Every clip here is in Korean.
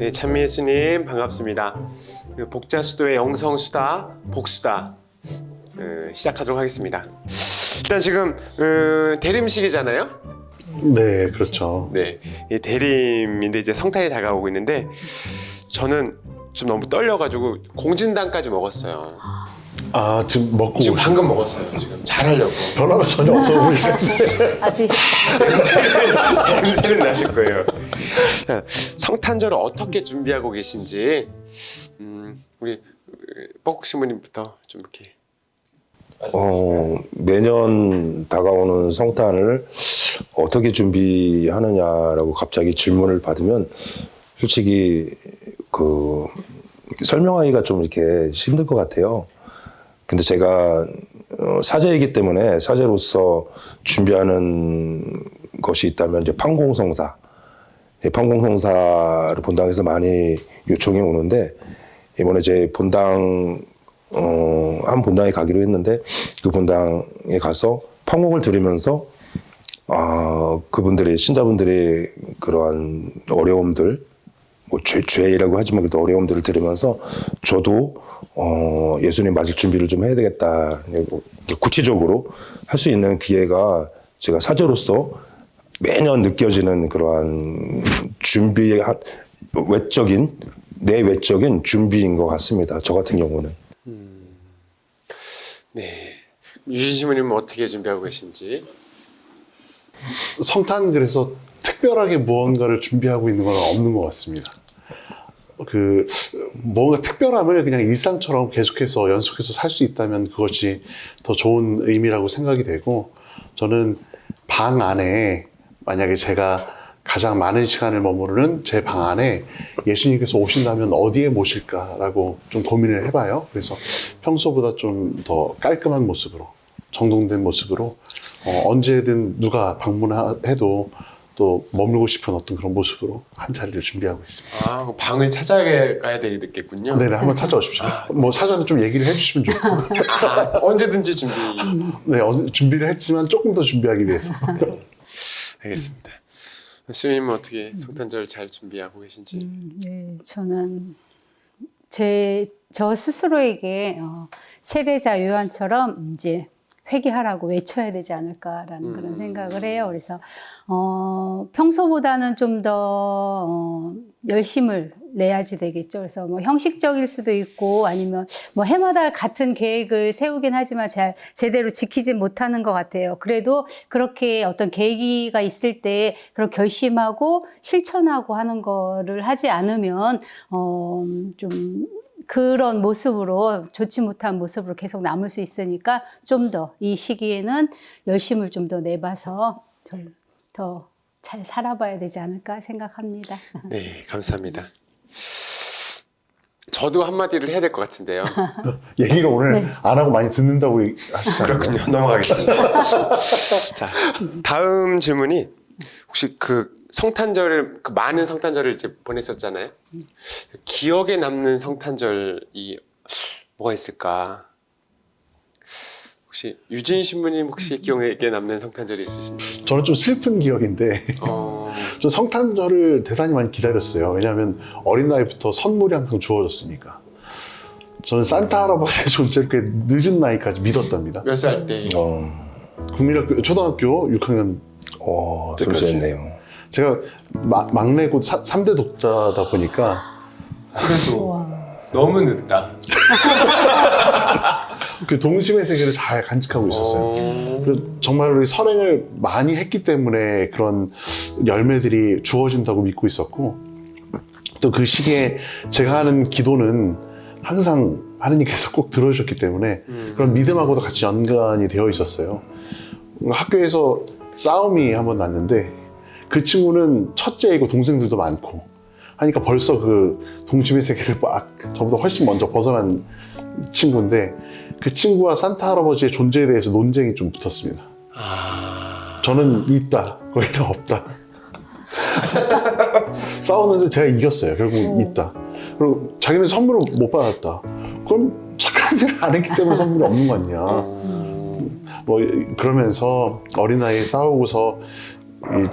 네, 찬미 예수님 반갑습니다. 복자수도의 영성수다, 복수다 시작하도록 하겠습니다. 일단 지금 대림식이잖아요. 네, 그렇죠. 네, 이 대림인데 이제 성탄이 다가오고 있는데 저는 좀 너무 떨려가지고 공진당까지 먹었어요. 아, 지금 먹고 지금 방금 먹었어요. 지금 잘하려고. 변화가 전혀 없어 보이시는데. 아직 냄새는 나실 거예요. 성탄절을 어떻게 준비하고 계신지 우리 뻐국 신부님부터 좀 이렇게. 매년 다가오는 성탄을 어떻게 준비하느냐라고 갑자기 질문을 받으면 솔직히 설명하기가 좀 이렇게 힘들 것 같아요. 근데 제가 사제이기 때문에 사제로서 준비하는 것이 있다면 이제 판공성사, 판공성사를 본당에서 많이 요청이 오는데 이번에 제 본당 한 본당에 가기로 했는데 그 본당에 가서 판공을 드리면서 그분들의 신자분들의 그러한 어려움들, 뭐 죄라고 하지만 그래도 어려움들을 들으면서 저도 예수님 맞을 준비를 좀 해야 되겠다. 구체적으로 할 수 있는 기회가 제가 사제로서 매년 느껴지는 그러한 준비의 내외적인 준비인 것 같습니다. 저 같은 경우는. 네, 유진 신부님은 어떻게 준비하고 계신지. 성탄 그래서 특별하게 무언가를 준비하고 있는 건 없는 것 같습니다. 뭔가 특별함을 그냥 일상처럼 계속해서 연속해서 살 수 있다면 그것이 더 좋은 의미라고 생각이 되고, 저는 방 안에 만약에 제가 가장 많은 시간을 머무르는 제 방 안에 예수님께서 오신다면 어디에 모실까라고 좀 고민을 해봐요. 그래서 평소보다 좀 더 깔끔한 모습으로, 정돈된 모습으로 언제든 누가 방문해도 또 머물고 싶은 어떤 그런 모습으로 한 자리를 준비하고 있습니다. 그 방을 찾아가야 되겠군요. 네네, 한번 찾아오십시오. 뭐 사전에 좀 얘기를 해주시면 좋고. 언제든지 준비. 네, 준비를 했지만 조금 더 준비하기 위해서. 알겠습니다. 수님은 어떻게 성탄절 잘 준비하고 계신지? 네, 저는 저 스스로에게 세례자 요한처럼 이제 회개하라고 외쳐야 되지 않을까라는 그런 생각을 해요. 그래서 평소보다는 좀 더 열심을 내야지 되겠죠. 그래서 뭐 형식적일 수도 있고 아니면 뭐 해마다 같은 계획을 세우긴 하지만 제대로 지키지 못하는 것 같아요. 그래도 그렇게 어떤 계기가 있을 때 그런 결심하고 실천하고 하는 거를 하지 않으면 좀 그런 모습으로, 좋지 못한 모습으로 계속 남을 수 있으니까 좀 더 이 시기에는 열심을 좀 더 내봐서 더 잘 살아봐야 되지 않을까 생각합니다. 네, 감사합니다. 저도 한마디를 해야 될 것 같은데요. 얘기를 오늘 안 하고 많이 듣는다고 하시잖아요. 그렇군요. 넘어가겠습니다. 자, 다음 질문이 혹시 성탄절을, 많은 성탄절을 이제 보냈었잖아요. 기억에 남는 성탄절이 뭐가 있을까? 혹시 유진 신부님 혹시 기억에 남는 성탄절이 있으신지? 저는 좀 슬픈 기억인데, 저 성탄절을 대단히 많이 기다렸어요. 왜냐하면 어린 나이부터 선물이 항상 주어졌으니까. 저는 산타 할아버지의 존재를 꽤 늦은 나이까지 믿었답니다. 몇 살 때? 국민학교, 초등학교 6학년 순수했네요. 제가 막내고 3대 독자다 보니까 그래도 너무 늦다. 그 동심의 세계를 잘 간직하고 있었어요. 그래서 정말 우리 선행을 많이 했기 때문에 그런 열매들이 주어진다고 믿고 있었고, 또 그 시기에 제가 하는 기도는 항상 하느님께서 꼭 들어주셨기 때문에 그런 믿음하고도 같이 연관이 되어 있었어요. 학교에서 싸움이 한번 났는데 그 친구는 첫째이고 동생들도 많고 하니까 벌써 그 동심의 세계를 막 저보다 훨씬 먼저 벗어난 친구인데, 그 친구와 산타 할아버지의 존재에 대해서 논쟁이 좀 붙었습니다. 저는 있다, 거기는 없다. 싸웠는데 제가 이겼어요. 결국 있다. 그리고 자기는 선물을 못 받았다. 그럼 착한 일을 안 했기 때문에 선물이 없는 거 아니냐. 뭐 그러면서 어린 나이에 싸우고서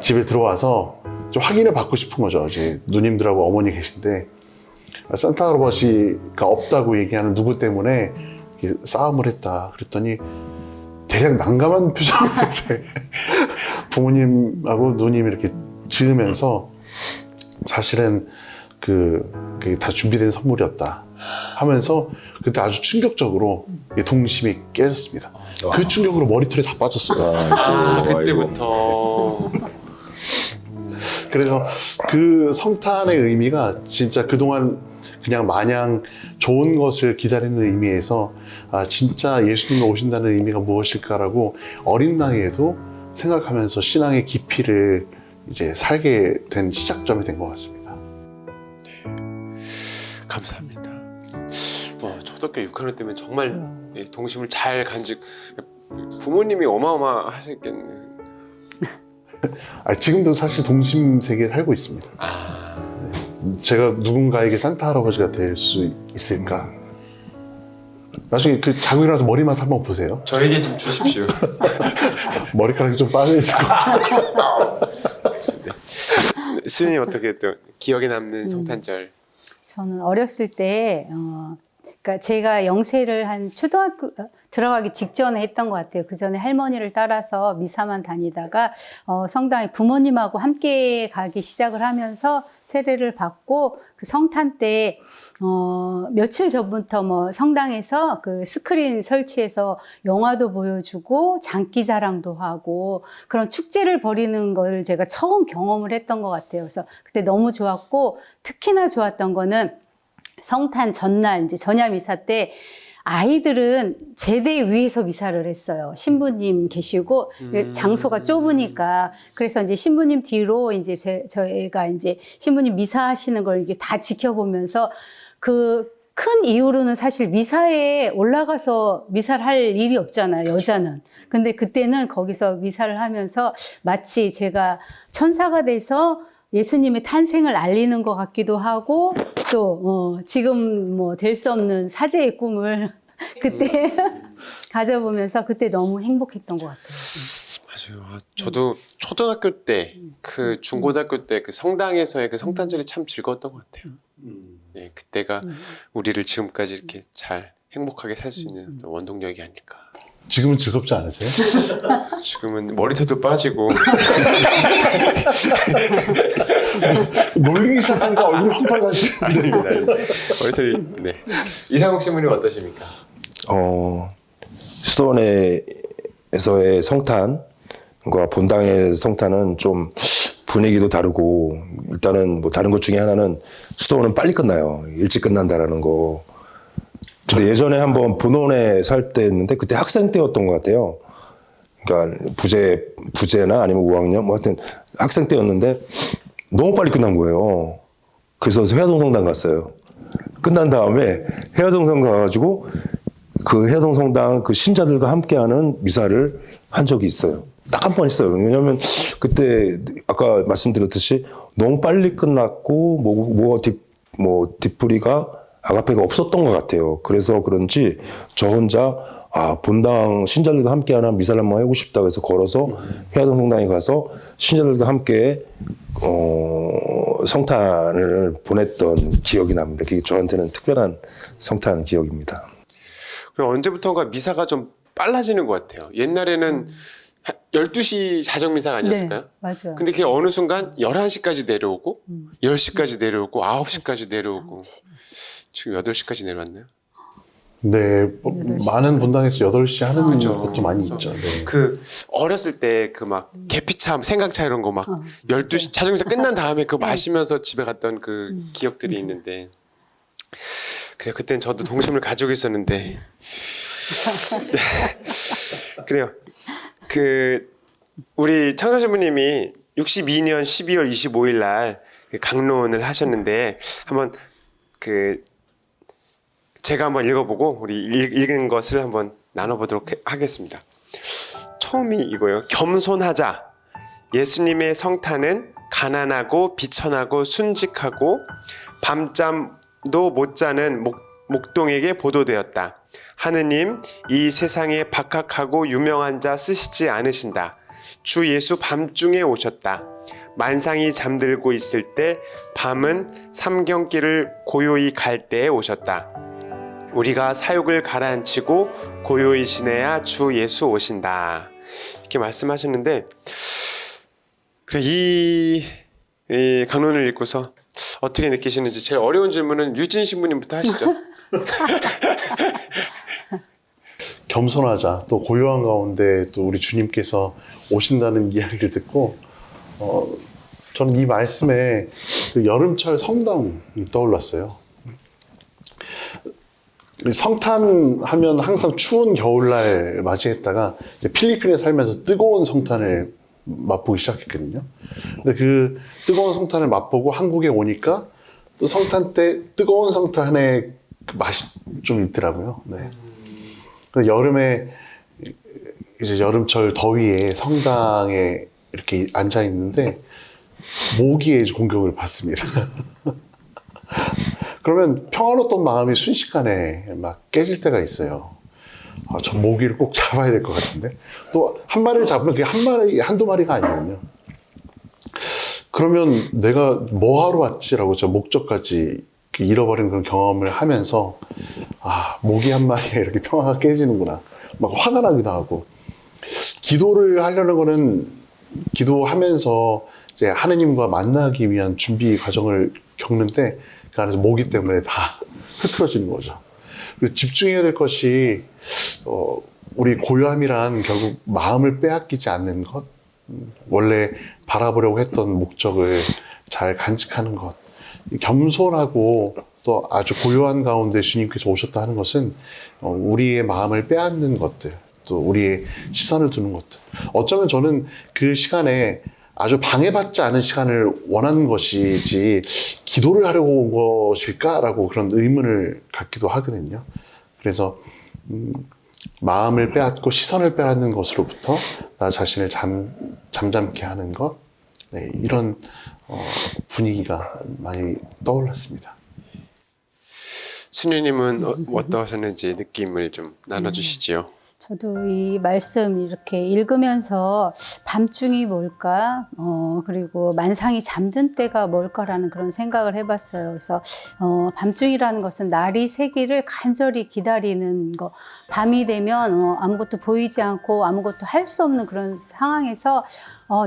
집에 들어와서 좀 확인을 받고 싶은 거죠. 이제 누님들하고 어머니 계신데 산타 할아버지가 없다고 얘기하는 누구 때문에 이렇게 싸움을 했다. 그랬더니 대략 난감한 표정을 이제 부모님하고 누님이 이렇게 지으면서 사실은 그게 다 준비된 선물이었다 하면서 그때 아주 충격적으로 동심이 깨졌습니다. 그 충격으로 머리털이 다 빠졌어요. 그때부터. 그래서 그 성탄의 의미가 진짜 그동안 그냥 마냥 좋은 것을 기다리는 의미에서 진짜 예수님이 오신다는 의미가 무엇일까라고 어린 나이에도 생각하면서 신앙의 깊이를 이제 살게 된 시작점이 된 것 같습니다. 감사합니다. 초등학교 6학년 때면 정말 동심을 잘 간직. 부모님이 어마어마하셨겠네. 지금도 사실 동심 세계에 살고 있습니다. 제가 누군가에게 산타 할아버지가 될 수 있을까? 나중에 그 자고 일어나서 머리맡 한번 보세요. 저에게 좀 주십시오. 머리카락이 좀 빠져 있을 것 같아요. 수연이 어떻게 또 기억에 남는 성탄절? 저는 어렸을 때 그러니까 제가 영세를 한 초등학교 들어가기 직전에 했던 것 같아요. 그 전에 할머니를 따라서 미사만 다니다가 성당에 부모님하고 함께 가기 시작을 하면서 세례를 받고 그 성탄 때 며칠 전부터 뭐 성당에서 그 스크린 설치해서 영화도 보여주고 장기자랑도 하고 그런 축제를 벌이는 걸 제가 처음 경험을 했던 것 같아요. 그래서 그때 너무 좋았고 특히나 좋았던 거는 성탄 전날 이제 전야 미사 때 아이들은 제대 위에서 미사를 했어요. 신부님 계시고 장소가 좁으니까 그래서 이제 신부님 뒤로 이제 저희가 이제 신부님 미사하시는 걸 이게 다 지켜보면서 그 큰 이유로는 사실 미사에 올라가서 미사를 할 일이 없잖아요, 여자는. 근데 그때는 거기서 미사를 하면서 마치 제가 천사가 돼서 예수님의 탄생을 알리는 것 같기도 하고 또 지금 뭐 될 수 없는 사제의 꿈을 그때 가져보면서 그때 너무 행복했던 것 같아요. 맞아요. 저도 초등학교 때, 그 중고등학교 때 그 성당에서의 그 성탄절이 참 즐거웠던 것 같아요. 네, 그때가 우리를 지금까지 이렇게 잘 행복하게 살 수 있는 어떤 원동력이 아닐까. 지금은 즐겁지 않으세요? 지금은 머리털도 빠지고 놀리기 시작하니까 얼굴이 확 빨개지는데. 머리털이 네. 이상욱 신부님 어떠십니까? 수도원에서의 성탄과 본당의 성탄은 좀 분위기도 다르고 일단은 뭐 다른 것 중에 하나는 수도원은 빨리 끝나요. 일찍 끝난다라는 거. 근데 예전에 한번 본원에 살 때 했는데 그때 학생 때였던 것 같아요. 그러니까 부제나 아니면 5학년 뭐 하여튼 학생 때였는데 너무 빨리 끝난 거예요. 그래서 해화동 성당 갔어요. 끝난 다음에 해화동 성당 가가지고 그 해화동 성당 그 신자들과 함께하는 미사를 한 적이 있어요. 딱 한 번 했어요. 왜냐하면 그때 아까 말씀드렸듯이 너무 빨리 끝났고 뒷풀이가 아가페가 없었던 것 같아요. 그래서 그런지 저 혼자 본당 신자들과 함께하는 미사를 한번 하고 싶다고 해서 걸어서 해화동 성당에 가서 신자들과 함께 성탄을 보냈던 기억이 납니다. 그게 저한테는 특별한 성탄 기억입니다. 그럼 언제부턴가 미사가 좀 빨라지는 것 같아요. 옛날에는 12시 자정미사가 아니었을까요? 네, 맞아요. 근데 그게 어느 순간 11시까지 내려오고 10시까지 내려오고 9시까지 내려오고 지금 8시까지 내려왔나요? 네, 8시. 많은 본당에서 8시 하는 그렇죠. 것도 많이 그렇죠. 있죠. 네. 그 어렸을 때 그 막 계피차, 생강차 이런 거 막 12시 자정미사 끝난 다음에 그거 마시면서 집에 갔던 그 기억들이 있는데 그래요. 그때는 저도 동심을 가지고 있었는데 그래요. 그 우리 창설신부님이 62년 12월 25일 날 강론을 하셨는데 한번 그 제가 한번 읽어보고 우리 읽은 것을 한번 나눠보도록 하겠습니다. 처음이 이거예요. 겸손하자. 예수님의 성탄은 가난하고 비천하고 순직하고 밤잠도 못 자는 목동에게 보도되었다. 하느님, 이 세상에 박학하고 유명한 자 쓰시지 않으신다. 주 예수 밤중에 오셨다. 만상이 잠들고 있을 때 밤은 삼경길을 고요히 갈 때에 오셨다. 우리가 사욕을 가라앉히고 고요히 지내야 주 예수 오신다. 이렇게 말씀하셨는데 이 강론을 읽고서 어떻게 느끼시는지 제일 어려운 질문은 유진 신부님부터 하시죠. 겸손하자. 또 고요한 가운데 또 우리 주님께서 오신다는 이야기를 듣고 저는 이 말씀에 그 여름철 성당이 떠올랐어요. 성탄 하면 항상 추운 겨울날 맞이했다가 이제 필리핀에 살면서 뜨거운 성탄을 맛보기 시작했거든요. 근데 그 뜨거운 성탄을 맛보고 한국에 오니까 또 성탄 때 뜨거운 성탄의 그 맛이 좀 있더라고요. 네. 여름에 이제 여름철 더위에 성당에 이렇게 앉아 있는데 모기에 공격을 받습니다. 그러면 평화로웠던 마음이 순식간에 막 깨질 때가 있어요. 저 모기를 꼭 잡아야 될 것 같은데 또 한 마리를 잡으면 그게 한 마리 한두 마리가 아니거든요. 그러면 내가 뭐 하러 왔지라고 저 목적까지 잃어버린 그런 경험을 하면서 모기 한 마리에 이렇게 평화가 깨지는구나 막 화가 나기도 하고 기도를 하려는 거는 기도하면서 이제 하느님과 만나기 위한 준비 과정을 겪는데 그 안에서 모기 때문에 다 흐트러지는 거죠. 그리고 집중해야 될 것이 우리 고요함이란 결국 마음을 빼앗기지 않는 것, 원래 바라보려고 했던 목적을 잘 간직하는 것, 겸손하고 또 아주 고요한 가운데 주님께서 오셨다 하는 것은 우리의 마음을 빼앗는 것들, 또 우리의 시선을 두는 것들. 어쩌면 저는 그 시간에 아주 방해받지 않은 시간을 원하는 것이지 기도를 하려고 온 것일까라고 그런 의문을 갖기도 하거든요. 그래서 마음을 빼앗고 시선을 빼앗는 것으로부터 나 자신을 잠잠케 하는 것, 네, 이런 분위기가 많이 떠올랐습니다. 순유님은 어떠셨는지 느낌을 좀 나눠주시지요. 저도 이 말씀 이렇게 읽으면서 밤중이 뭘까, 그리고 만상이 잠든 때가 뭘까라는 그런 생각을 해봤어요. 그래서 밤중이라는 것은 날이 새기를 간절히 기다리는 거. 밤이 되면 아무것도 보이지 않고 아무것도 할 수 없는 그런 상황에서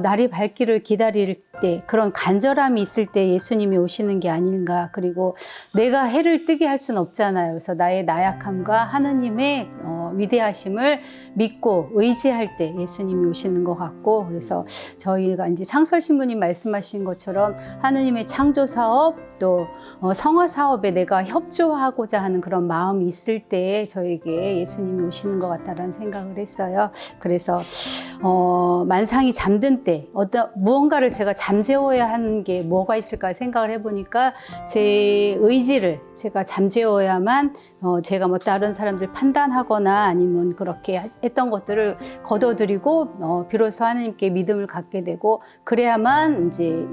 날이 밝기를 기다릴 때, 그런 간절함이 있을 때 예수님이 오시는 게 아닌가. 그리고 내가 해를 뜨게 할 수는 없잖아요. 그래서 나의 나약함과 하느님의 위대하심을 믿고 의지할 때 예수님이 오시는 것 같고, 그래서 저희가 이제 창설 신부님 말씀하신 것처럼 하느님의 창조 사업, 또 성화 사업에 내가 협조하고자 하는 그런 마음이 있을 때 저에게 예수님이 오시는 것 같다라는 생각을 했어요. 그래서 만상이 잠든 때 무언가를 제가 잠재워야 하는 게 뭐가 있을까 생각을 해보니까 제 의지를 제가 잠재워야만 제가 뭐 다른 사람들 판단하거나 아니면 그렇게 했던 것들을 거둬들이고 비로소 하나님께 믿음을 갖게 되고, 그래야만 이제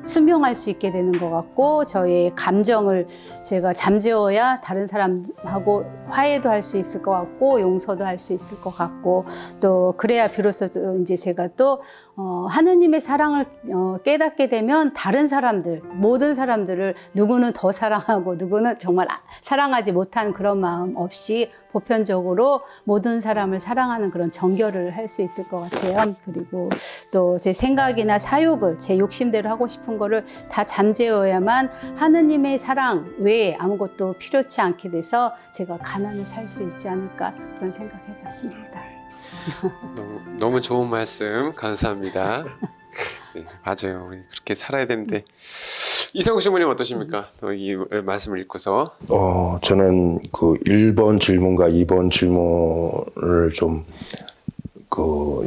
순명할 수 있게 되는 것 같고, 저의 감정을 제가 잠재워야 다른 사람하고 화해도 할 수 있을 것 같고 용서도 할 수 있을 것 같고, 또 그래야 비로소 이제 제가 또 하느님의 사랑을 깨닫게 되면 다른 사람들, 모든 사람들을 누구는 더 사랑하고 누구는 정말 사랑하지 못한 그런 마음 없이 보편적으로 모든 사람을 사랑하는 그런 정결을 할 수 있을 것 같아요. 그리고 또 제 생각이나 사욕을 제 욕심대로 하고 싶은 거를 다 잠재워야만 하느님의 사랑 외에 아무것도 필요치 않게 돼서 제가 가난을 살 수 있지 않을까, 그런 생각해봤습니다. 너무 좋은 말씀 감사합니다. 네, 맞아요. 우리 그렇게 살아야 되는데. 이성우 신부님 어떠십니까? 이 말씀을 읽고서. 저는 그 1번 질문과 2번 질문을 좀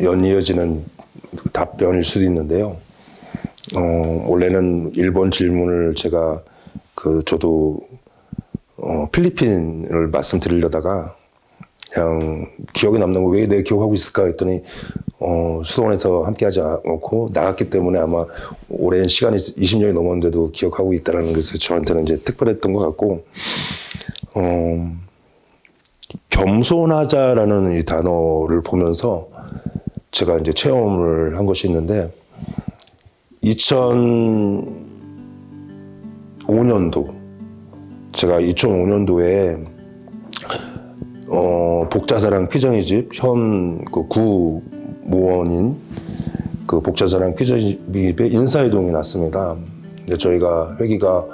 연이어지는 답변일 수도 있는데요. 원래는 1번 질문을 제가 저도 필리핀을 말씀드리려다가 그냥 기억에 남는 거 왜 내가 기억하고 있을까 했더니 수도원에서 함께하지 않고 나갔기 때문에 아마 오랜 시간이 20년이 넘었는데도 기억하고 있다는 것이 저한테는 이제 특별했던 것 같고, 겸손하자라는 이 단어를 보면서 제가 이제 체험을 한 것이 있는데, 2005년도 제가 2005년도에 복자사랑 피정이 집 현 그 구모원인 그 복자사랑 피정이 집에 인사이동이 났습니다. 근데 저희가 회기가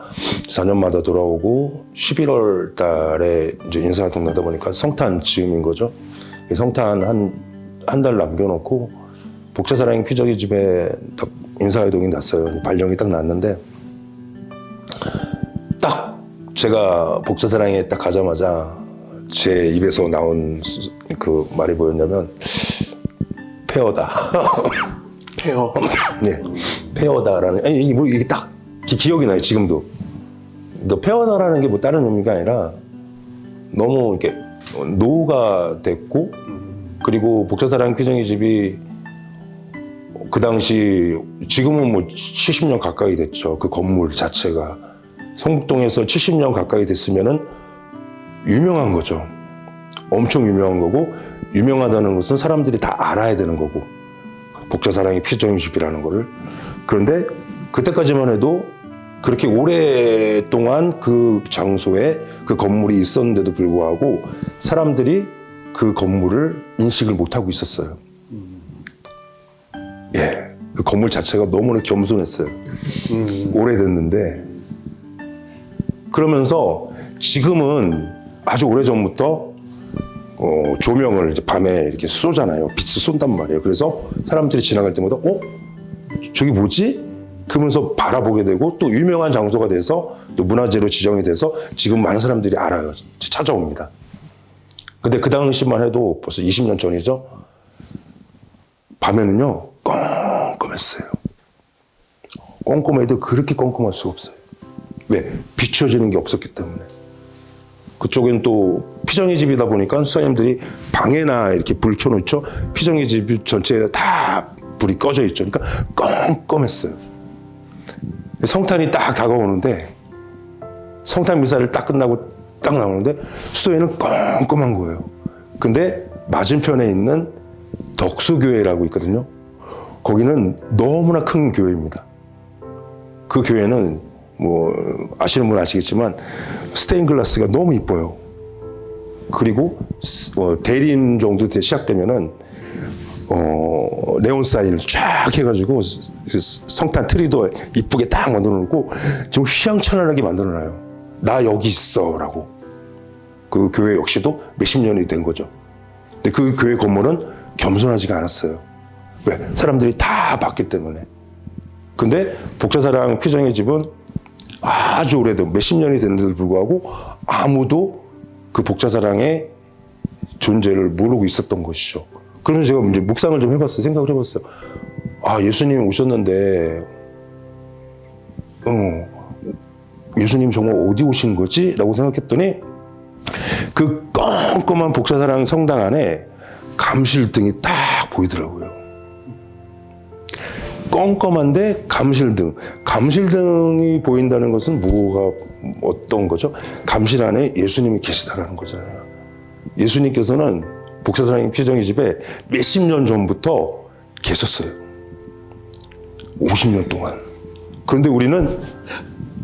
4년마다 돌아오고 11월 달에 이제 인사이동 나다 보니까 성탄 즈음인 거죠. 성탄 한 달 남겨놓고 복자사랑 피정이 집에 딱 인사이동이 났어요. 발령이 딱 났는데 딱 제가 복자사랑에 딱 가자마자 제 입에서 나온 그 말이 뭐였냐면 폐허다. 폐허. 네, 폐허다라는 아니 이게 뭐 이게 딱 기억이 나요 지금도. 그러니까 폐허다라는 게 뭐 다른 의미가 아니라 너무 이렇게 노후가 됐고 그리고 복자사랑 피정이 집이 그 당시 지금은 뭐 70년 가까이 됐죠. 그 건물 자체가 성북동에서 70년 가까이 됐으면은 유명한 거죠. 엄청 유명한 거고 유명하다는 것은 사람들이 다 알아야 되는 거고 복자사랑의 피정이 집이라는 거를. 그런데 그때까지만 해도 그렇게 오랫동안 그 장소에 그 건물이 있었는데도 불구하고 사람들이 그 건물을 인식을 못하고 있었어요. 예, 그 건물 자체가 너무나 겸손했어요. 오래됐는데 그러면서 지금은 아주 오래전부터 조명을 이제 밤에 이렇게 쏘잖아요. 빛을 쏜단 말이에요. 그래서 사람들이 지나갈 때마다 저기 뭐지? 그러면서 바라보게 되고 또 유명한 장소가 돼서 또 문화재로 지정이 돼서 지금 많은 사람들이 알아요. 찾아옵니다. 근데 그 당시만 해도 벌써 20년 전이죠. 밤에는요 껌껌했어요. 껌껌해도 그렇게 껌껌할 수가 없어요. 왜? 비춰지는 게 없었기 때문에. 그쪽엔 또 피정이 집이다 보니까 수사님들이 방에나 이렇게 불 켜놓죠. 피정이 집 전체에 다 불이 꺼져 있죠. 그러니까 껌껌했어요. 성탄이 딱 다가오는데 성탄 미사를 딱 끝나고 딱 나오는데 수도에는 껌껌한 거예요. 근데 맞은편에 있는 덕수교회라고 있거든요. 거기는 너무나 큰 교회입니다. 그 교회는 뭐 아시는 분 아시겠지만 스테인글라스가 너무 이뻐요. 그리고 대림 정도 시작되면은 네온 사인을 쫙 해가지고 성탄 트리도 이쁘게 딱 만들어놓고 좀 휘황찬란하게 만들어놔요. 나 여기 있어라고. 그 교회 역시도 몇십 년이 된 거죠. 근데 그 교회 건물은 겸손하지가 않았어요. 왜? 사람들이 다 봤기 때문에. 근데 복자사랑 피정의 집은 아주 오래된 몇십 년이 됐는데도 불구하고 아무도 그 복자사랑의 존재를 모르고 있었던 것이죠. 그러면서 제가 이제 묵상을 좀 해봤어요. 생각을 해봤어요. 아, 예수님이 오셨는데, 예수님 정말 어디 오신 거지? 라고 생각했더니 그 껌껌한 복자사랑 성당 안에 감실등이 딱 보이더라고요. 껌껌한데 감실등. 감실등이 보인다는 것은 뭐가 어떤 거죠? 감실 안에 예수님이 계시다라는 거잖아요. 예수님께서는 복자사랑 피정이 집에 몇십 년 전부터 계셨어요. 50년 동안. 그런데 우리는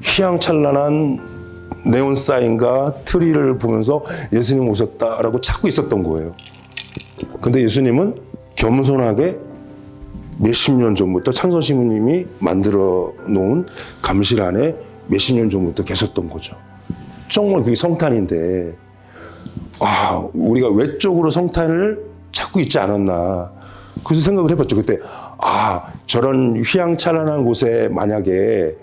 휘황찬란한 네온 사인과 트리를 보면서 예수님 오셨다라고 찾고 있었던 거예요. 근데 예수님은 겸손하게 몇십 년 전부터 창선시부님이 만들어 놓은 감실 안에 몇십 년 전부터 계셨던 거죠. 정말 그게 성탄인데, 아, 우리가 외적으로 성탄을 찾고 있지 않았나. 그래서 생각을 해봤죠. 그때, 아, 저런 휘황찬란한 곳에 만약에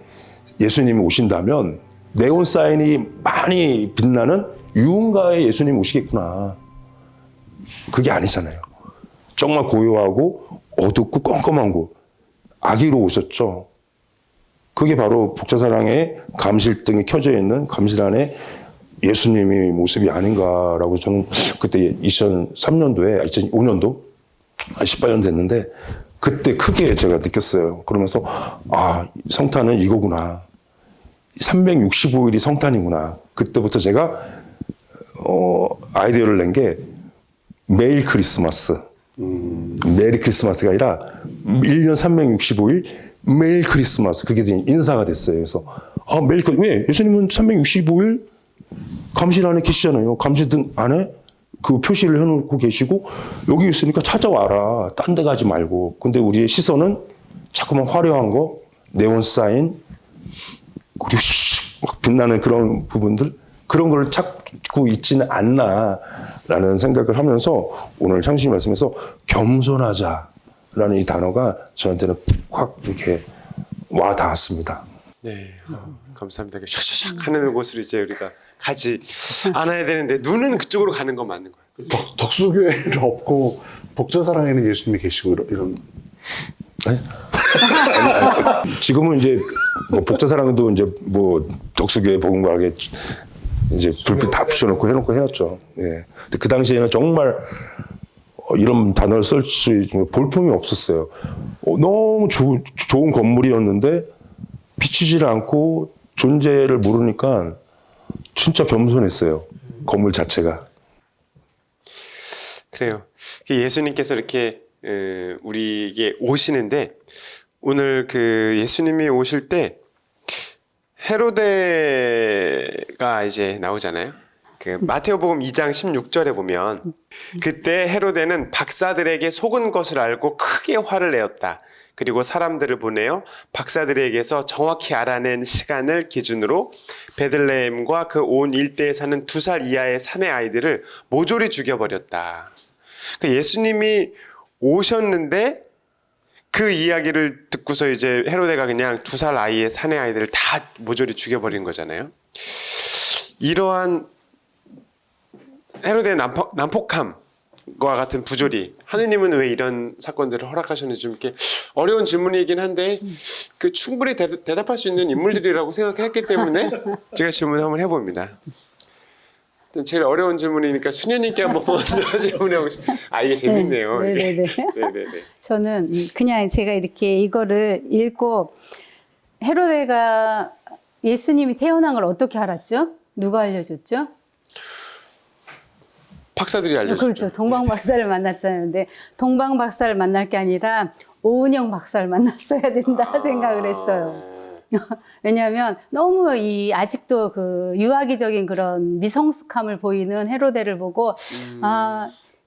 예수님이 오신다면 네온 사인이 많이 빛나는 유흥가에 예수님이 오시겠구나. 그게 아니잖아요. 정말 고요하고 어둡고 껌껌한 곳. 아기로 오셨죠. 그게 바로 복자사랑의 감실등이 켜져 있는 감실 안에 예수님의 모습이 아닌가라고 저는 그때 2003년도에, 2005년도, 18년 됐는데 그때 크게 제가 느꼈어요. 그러면서 아, 성탄은 이거구나. 365일이 성탄이구나. 그때부터 제가 아이디어를 낸 게 매일 크리스마스. 메리 크리스마스가 아니라 1년 365일 매일 크리스마스 그게 이제 인사가 됐어요. 그래서 매일 왜 예수님은 365일 감실 안에 계시잖아요. 감실 등 안에 그 표시를 해놓고 계시고 여기 있으니까 찾아와라. 딴 데 가지 말고. 근데 우리의 시선은 자꾸만 화려한 거, 네온 사인, 그리고 막 빛나는 그런 부분들 그런 걸 찾고 있지는 않나라는 생각을 하면서 오늘 창신이 말씀에서 겸손하자라는 이 단어가 저한테는 확 이렇게 와 닿았습니다. 네, 감사합니다. 샥샥샥 하는 곳으로 이제 우리가 가지 않아야 되는데 눈은 그쪽으로 가는 건 맞는 거예요. 덕수교회는 없고 복자사랑에는 예수님이 계시고 이런. 아니? 지금은 이제 뭐 복자사랑도 이제 뭐 덕수교회 복음과학에 이제 불빛 다 붙여놓고 해놓고 해놨죠. 예. 근데 그 당시에는 정말 이런 단어를 쓸 수 볼품이 없었어요. 너무 좋은 건물이었는데 비치질 않고 존재를 모르니까 진짜 겸손했어요. 건물 자체가. 그래요. 예수님께서 이렇게 우리에게 오시는데 오늘 그 예수님이 오실 때 헤로데가 이제 나오잖아요. 그 마테오복음 2장 16절에 보면 그때 헤로데는 박사들에게 속은 것을 알고 크게 화를 내었다. 그리고 사람들을 보내어 박사들에게서 정확히 알아낸 시간을 기준으로 베들레헴과 그 온 일대에 사는 2살 이하의 사내 아이들을 모조리 죽여버렸다. 그 예수님이 오셨는데 그 이야기를 듣고서 이제 헤로데가 그냥 2살 아이의 사내 아이들을 다 모조리 죽여버린 거잖아요. 이러한 헤로데의 난폭함과 같은 부조리, 하느님은 왜 이런 사건들을 허락하셨는지 좀 이렇게 어려운 질문이긴 한데 그 충분히 대답할 수 있는 인물들이라고 생각했기 때문에 제가 질문 한번 해봅니다. 제일 어려운 질문이니까 수녀님께 한번 먼저 질문해보고 싶어요. 이게 재밌네요. 네네네. 네네네. 저는 그냥 제가 이렇게 이거를 읽고 헤로데가 예수님이 태어난 걸 어떻게 알았죠? 누가 알려줬죠? 박사들이 알려줬죠. 그렇죠. 동방 박사를 만났었는데 동방 박사를 만날 게 아니라 오은영 박사를 만났어야 된다 생각을 했어요. 왜냐하면 너무 아직도 그 유아기적인 그런 미성숙함을 보이는 헤로데를 보고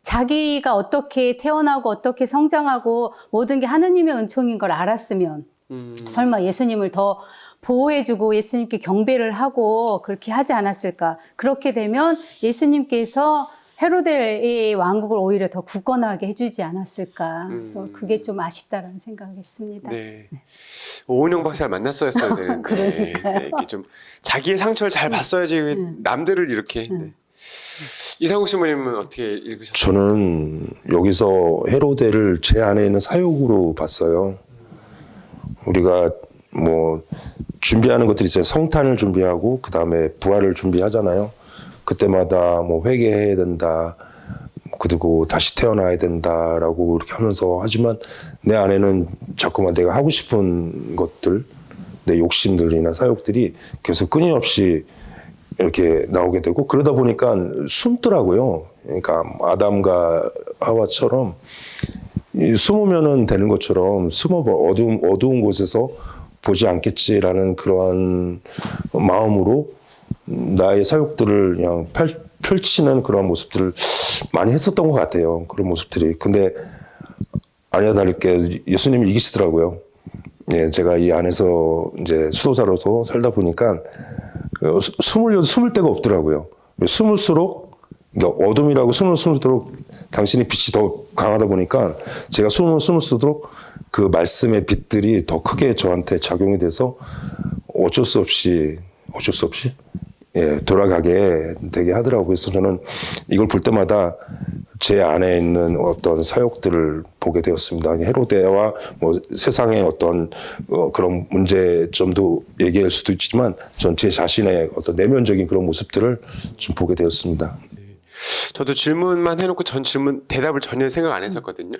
자기가 어떻게 태어나고 어떻게 성장하고 모든 게 하느님의 은총인 걸 알았으면 설마 예수님을 더 보호해주고 예수님께 경배를 하고 그렇게 하지 않았을까. 그렇게 되면 예수님께서 헤로데의 왕국을 오히려 더 굳건하게 해주지 않았을까. 그래서 그게 좀 아쉽다라는 생각을 했습니다. 네. 오은영 박사를 만났어야 되는데 그러니까요. 네, 이렇게 좀 자기의 상처를 잘 봤어야지 왜 남들을 이렇게 네. 이상욱 신부님은 어떻게 읽으셨어요? 저는 여기서 헤로데를 제 안에 있는 사욕으로 봤어요. 우리가 뭐 준비하는 것들이 있어요. 성탄을 준비하고 그 다음에 부활을 준비하잖아요. 그때마다 뭐 회개해야 된다. 그리고 다시 태어나야 된다라고 이렇게 하면서 하지만 내 안에는 자꾸만 내가 하고 싶은 것들, 내 욕심들이나 사욕들이 계속 끊임없이 이렇게 나오게 되고 그러다 보니까 숨더라고요. 그러니까 아담과 하와처럼 숨으면은 되는 것처럼 숨어 어두운 곳에서 보지 않겠지라는 그러한 마음으로 나의 사욕들을 그냥 펼치는 그런 모습들을 많이 했었던 것 같아요. 그런 모습들이. 근데 아니야 다를게 예수님이 이기시더라고요. 예, 제가 이 안에서 이제 수도사로서 살다 보니까 숨을 데가 없더라고요. 숨을수록 그러니까 어둠이라고 숨을수록 당신의 빛이 더 강하다 보니까 제가 숨을수록 그 말씀의 빛들이 더 크게 저한테 작용이 돼서 어쩔 수 없이 예, 돌아가게 되게 하더라고요. 그래서 저는 이걸 볼 때마다 제 안에 있는 어떤 사욕들을 보게 되었습니다. 헤로데와 뭐 세상의 어떤 그런 문제점도 얘기할 수도 있지만 전 제 자신의 어떤 내면적인 그런 모습들을 좀 보게 되었습니다. 저도 질문만 해놓고 대답을 전혀 생각 안 했었거든요.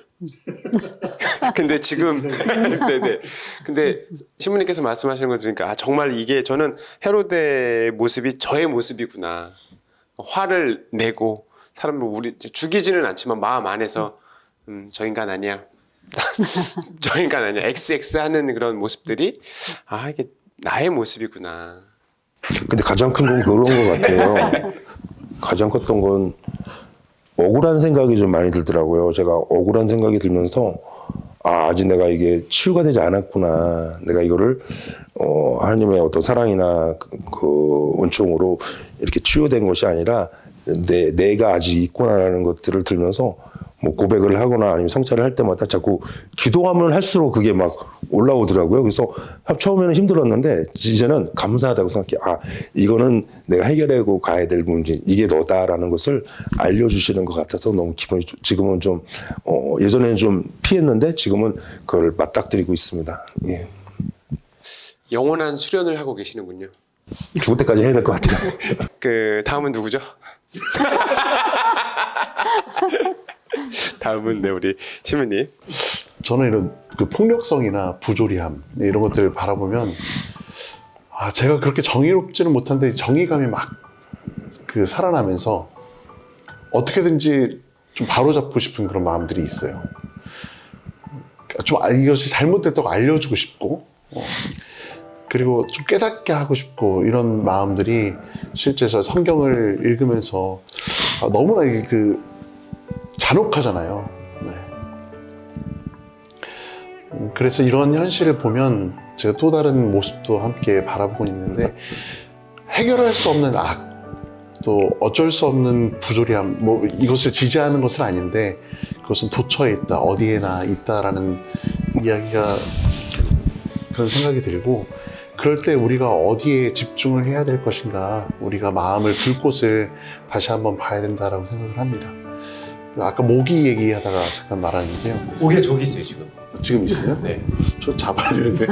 근데 지금, 네네. 근데 신부님께서 말씀하시는 거 들으니까, 정말 이게 저는 헤로데의 모습이 저의 모습이구나. 화를 내고, 사람을 죽이지는 않지만 마음 안에서, 저 인간 아니야. 저 인간 아니야. XX 하는 그런 모습들이 아 이게 나의 모습이구나. 근데 가장 큰 건 그런 것 같아요. 가장 컸던 건 억울한 생각이 좀 많이 들더라고요. 제가 억울한 생각이 들면서 아직 내가 이게 치유가 되지 않았구나. 내가 이거를 하나님의 어떤 사랑이나 그 은총으로 이렇게 치유된 것이 아니라 내가 아직 있구나라는 것들을 들면서 뭐 고백을 하거나 아니면 성찰을 할 때마다 자꾸 기도하면 할수록 그게 막 올라오더라고요. 그래서 처음에는 힘들었는데 이제는 감사하다고 생각해. 이거는 내가 해결하고 가야 될 문제, 이게 너다라는 것을 알려주시는 것 같아서 너무 기분이 지금은 좀 예전에는 좀 피했는데 지금은 그걸 맞닥뜨리고 있습니다. 예. 영원한 수련을 하고 계시는군요. 죽을 때까지 해야 될 것 같아요. 그 다음은 누구죠? 다음은 네 우리 신부님. 저는 이런 그 폭력성이나 부조리함 이런 것들을 바라보면 제가 그렇게 정의롭지는 못한데 정의감이 막 그 살아나면서 어떻게든지 좀 바로잡고 싶은 그런 마음들이 있어요. 좀 이것이 잘못됐다고 알려주고 싶고 그리고 좀 깨닫게 하고 싶고 이런 마음들이 실제 저 성경을 읽으면서 너무나 그 잔혹하잖아요. 네. 그래서 이런 현실을 보면 제가 또 다른 모습도 함께 바라보고 있는데 해결할 수 없는 악, 또 어쩔 수 없는 부조리함, 뭐 이것을 지지하는 것은 아닌데 그것은 도처에 있다, 어디에나 있다라는 이야기가 그런 생각이 들고 그럴 때 우리가 어디에 집중을 해야 될 것인가 우리가 마음을 둘 곳을 다시 한번 봐야 된다라고 생각을 합니다. 아까 모기 얘기하다가 잠깐 말았는데요. 모기가 저기 있어요 지금. 지금 있어요? 네. 저 잡아야 되는데.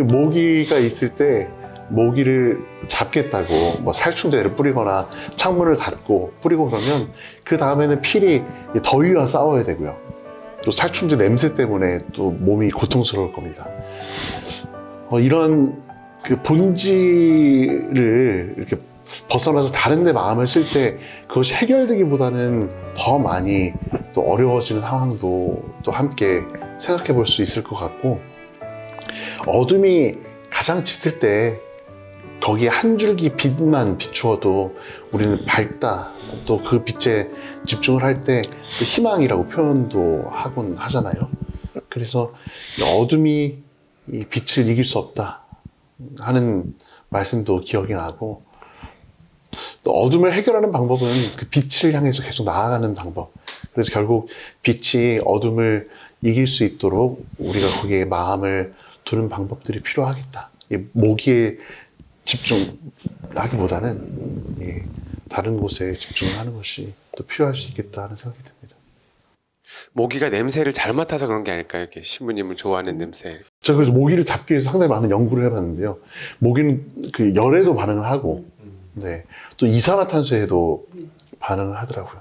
모기가 있을 때 모기를 잡겠다고 뭐 살충제를 뿌리거나 창문을 닫고 뿌리고 그러면 그 다음에는 필히 더위와 싸워야 되고요. 또 살충제 냄새 때문에 또 몸이 고통스러울 겁니다. 이런 그 본질을 이렇게 벗어나서 다른 데 마음을 쓸 때 그것이 해결되기보다는 더 많이 또 어려워지는 상황도 또 함께 생각해 볼 수 있을 것 같고 어둠이 가장 짙을 때 거기에 한 줄기 빛만 비추어도 우리는 밝다 또 그 빛에 집중을 할 때 또 희망이라고 표현도 하곤 하잖아요. 그래서 어둠이 이 빛을 이길 수 없다 하는 말씀도 기억이 나고 또 어둠을 해결하는 방법은 그 빛을 향해서 계속 나아가는 방법. 그래서 결국 빛이 어둠을 이길 수 있도록 우리가 거기에 마음을 두는 방법들이 필요하겠다. 모기에 집중하기보다는 다른 곳에 집중을 하는 것이 또 필요할 수 있겠다 하는 생각이 듭니다. 모기가 냄새를 잘 맡아서 그런 게 아닐까요? 이렇게 신부님을 좋아하는 냄새. 제가 그래서 모기를 잡기 위해서 상당히 많은 연구를 해봤는데요. 모기는 그 열에도 반응을 하고, 네, 또 이산화탄소에도 반응을 하더라고요.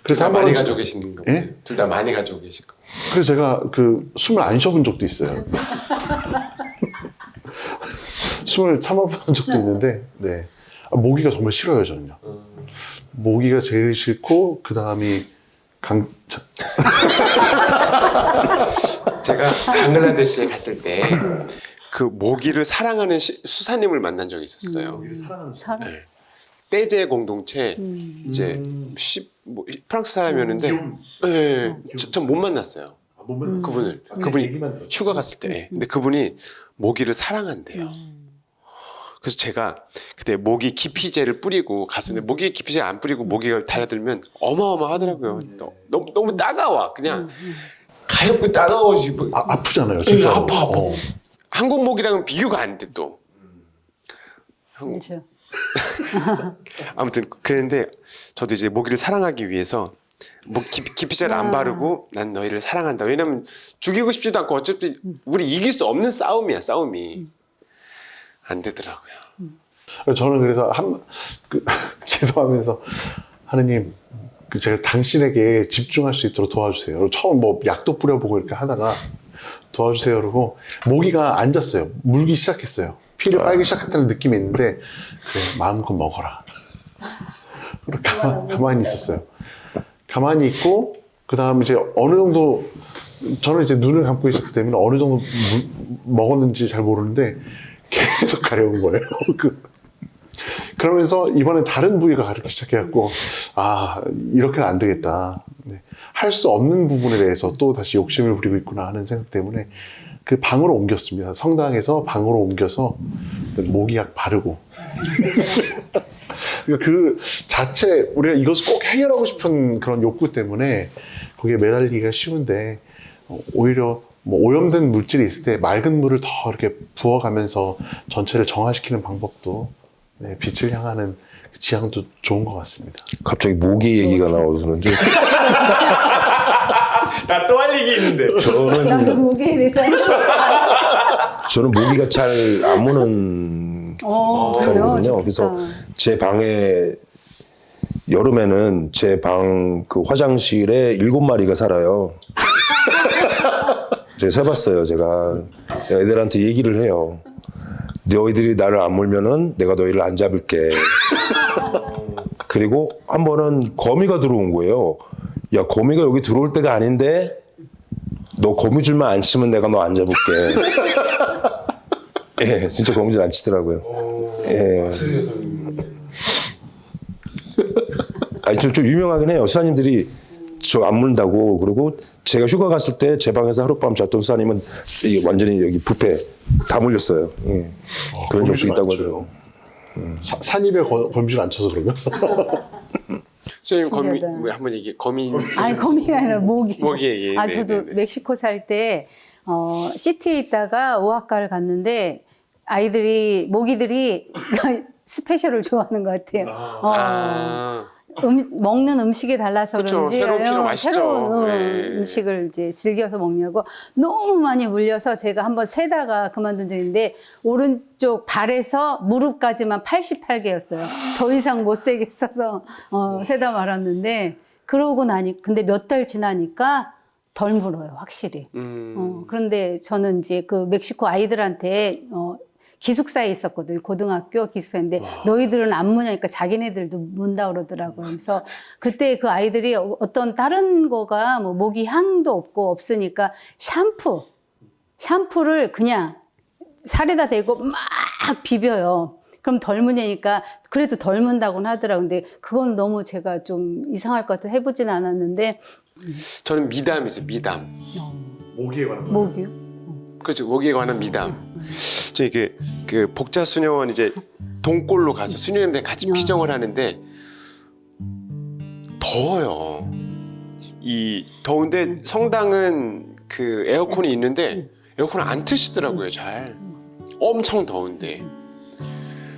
둘 다 한 많이 번은 가지고 계시는 거. 예? 둘 다 많이 가지고 계실 거. 그래서 제가 그 숨을 안 쉬어본 적도 있어요. 숨을 참아본 적도 있는데, 네. 모기가 정말 싫어요, 저는요. 모기가 제일 싫고, 그 다음이 제가 방글라데시에 갔을 때 그 모기를 사랑하는 수사님을 만난 적이 있었어요. 사람. 네. 떼제 공동체 이제 뭐 프랑스 사람이었는데 전 못 만났어요. 그분을 그분이 휴가 갔을 때 근데 그분이 모기를 사랑한대요. 그래서 제가 그때 모기 기피제를 뿌리고 갔었는데 모기 기피제 안 뿌리고 모기가 달려들면 어마어마하더라고요. 너무 따가워. 그냥 가엾고 따가워지고 아프잖아요, 진짜. 아파. 한국 모기랑은 비교가 안 돼 또. 그렇죠. 아무튼 그랬는데 저도 이제 모기를 사랑하기 위해서 뭐 기피제를 안 바르고 난 너희를 사랑한다. 왜냐면 죽이고 싶지도 않고 어차피 우리 이길 수 없는 싸움이야. 싸움이 안 되더라고요. 저는 그래서 기도하면서 하느님, 제가 당신에게 집중할 수 있도록 도와주세요. 처음 뭐 약도 뿌려보고 이렇게 하다가 도와주세요. 그러고 모기가 앉았어요. 물기 시작했어요. 피를 빨기 시작했다는 느낌이 있는데 그래 마음껏 먹어라. 가만히 있었어요. 가만히 있고 그 다음에 이제 어느 정도 저는 이제 눈을 감고 있었기 때문에 어느 정도 먹었는지 잘 모르는데 계속 가려운 거예요. 그러면서 이번에 다른 부위가 가르기 시작해갖고 아 이렇게는 안 되겠다. 네. 할 수 없는 부분에 대해서 또 다시 욕심을 부리고 있구나 하는 생각 때문에 그 방으로 옮겼습니다. 성당에서 방으로 옮겨서 모기약 바르고 그러니까 그 자체 우리가 이것을 꼭 해결하고 싶은 그런 욕구 때문에 거기에 매달리기가 쉬운데 오히려 뭐 오염된 물질이 있을 때 맑은 물을 더 이렇게 부어가면서 전체를 정화시키는 방법도 네, 빛을 향하는 그 지향도 좋은 것 같습니다. 갑자기 모기 얘기가 나와서 그런지 나 또 할 얘기 있는데. 나도 모기에 대해서 저는 모기가 잘 안 무는 스타일이거든요. 그래서 제 방에 여름에는 제 방 그 화장실에 7마리가 살아요. 제가 세봤어요. 제가 애들한테 얘기를 해요. 너희들이 나를 안 물면은 내가 너희를 안 잡을게. 그리고 한 번은 거미가 들어온 거예요. 야, 거미가 여기 들어올 때가 아닌데 너 거미줄만 안 치면 내가 너 안 잡을게. 예, 진짜 거미줄 안 치더라고요. 예. 아니, 좀 유명하긴 해요. 수사님들이 저 안 물다고. 그리고 제가 휴가 갔을 때 제 방에서 하룻밤 잤던 수사님은 이게 완전히 여기 뷔페 다 물렸어요. 예. 그런 적도 있다고 하더라고요. 산입에 거미줄 안 쳐서 그러면? 선생님 거미 신기하다. 뭐 한번 얘기 거미 아니 거미가 아니라 모기. 모기 얘기. 아 네, 저도 네, 네. 멕시코 살 때 시티에 있다가 오아카를 갔는데 아이들이 모기들이 스페셜을 좋아하는 것 같아요. 아. 먹는 음식이 달라서 그쵸, 그런지 새로운 피가 맛있죠. 새로운 네. 음식을 이제 즐겨서 먹냐고 너무 많이 물려서 제가 한번 세다가 그만둔 적이 있는데 오른쪽 발에서 무릎까지만 88개였어요. 더 이상 못 세겠어서 세다 말았는데 그러고 나니 근데 몇 달 지나니까 덜 물어요, 확실히. 그런데 저는 이제 그 멕시코 아이들한테 기숙사에 있었거든요. 고등학교 기숙사인데 너희들은 안 무냐니까 자기네들도 문다 그러더라고요. 그래서 그때 그 아이들이 어떤 다른 거가 뭐 모기 향도 없고 없으니까 샴푸를 그냥 살에다 대고 막 비벼요. 그럼 덜 무냐니까 그래도 덜 문다고는 하더라고요. 근데 그건 너무 제가 좀 이상할 것 같아서 해보진 않았는데 저는 미담이 있어요. 미담. 모기에 관한 거. 모기요? 그렇죠. 모기에 관한 미담. 저희 그 복자 수녀원 이제 동골로 가서 수녀님들 같이 피정을 하는데 더워요. 이 더운데 성당은 그 에어컨이 있는데 에어컨을 안 트시더라고요. 잘. 엄청 더운데.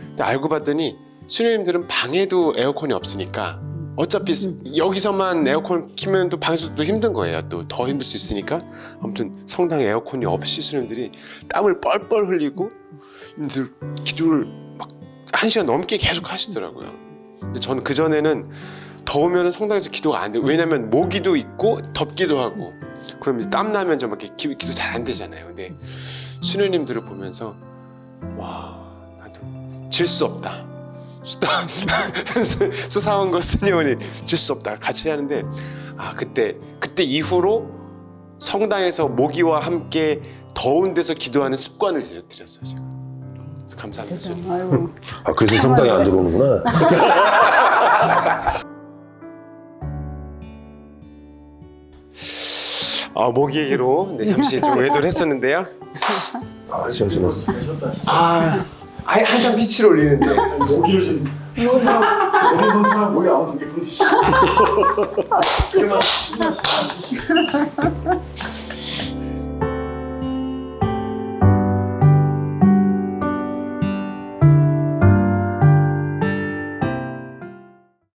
근데 알고 봤더니 수녀님들은 방에도 에어컨이 없으니까 어차피 여기서만 에어컨 키면 또 방에서 또 힘든 거예요. 또 더 힘들 수 있으니까. 아무튼 성당에 에어컨이 없이 수녀님들이 땀을 뻘뻘 흘리고 기도를 막 1시간 넘게 계속 하시더라고요. 근데 저는 그전에는 더우면 성당에서 기도가 안 돼요. 왜냐면 모기도 있고 덥기도 하고 그럼 이제 땀 나면 좀 이렇게 기도 잘 안 되잖아요. 근데 수녀님들을 보면서 와 나도 질 수 없다. 수사원과 수녀원이 질 수 없다 같이 하는데 아 그때 이후로 성당에서 모기와 함께 더운 데서 기도하는 습관을 들였어요 제가. 그래서 감사합니다. 아이고. 아, 그래서 성당에 안 들어오는구나. 모기 얘기로 잠시 좀 외도를 했었는데요. 아, 정신없어. 아예 한참 빛을 올리는데 모기를 지금 어린 사람 모기 아무도 못 드시고 그만 10년